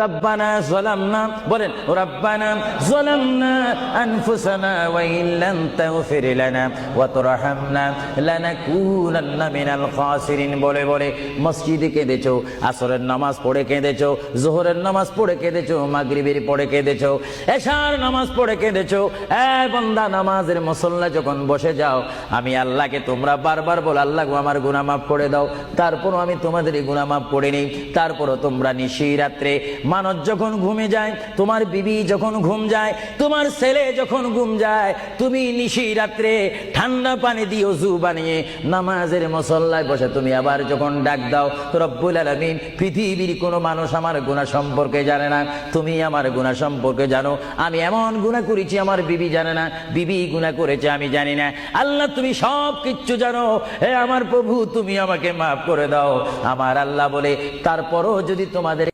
রব্বানা যালামনা বলেন রব্বানা যালামনা আনফুসানা ওয়া ইল্লাম তাগফির লানা ওয়া তুরহামনা লানাকুনান্না মিনাল খাসিরিন বলে বলে মসজিদে কেঁদেছো, আসরের নামাজ পড়ে কেঁদেছো, যোহরের নামাজ পড়ে কেঁদেছো, মাগরিবের পড়ে কেঁদেছো, এশার নামাজ পড়ে কেঁদেছো। এ বান্দা, নামাজের মুসল্লা যখন বসে যাও, আমি আল্লাহকে তোমরা বারবার বল, আল্লাহ গো আমার গুনাহ মাফ করে দাও। তারপরও আমি তোমাদের এই গুনাহ মাফ করে নেই। তারপরও তোমরা নিশি রাত্রে, মানুষ যখন ঘুমে যায়, তোমার বিবি যখন ঘুম যায়, তোমার ছেলে যখন ঘুম যায়, তুমি নিশি রাত্রে ঠান্ডা পানি দিয়ে ওযু বানিয়ে নামাজের মুসল্লায় বসে তুমি আবার যখন ডাক দাও, রব্বুল আলামিন, পৃথিবীর কোনো মানুষ আমার গুনাহ সম্পর্কে জানে না, তুমি আমার গুনাহ সম্পর্কে জানো। আমি এমন গুনাহ করেছি আমার বিবি জানে না, বিবি গুনাহ করেছে আমি জানি না। আল্লাহ তুমি সব কিচ্ছু জানো। হে আমার প্রভু, তুমি আমাকে মাফ করে দাও। আমার আল্লাহ বলে, তারপরও যদি তোমাদের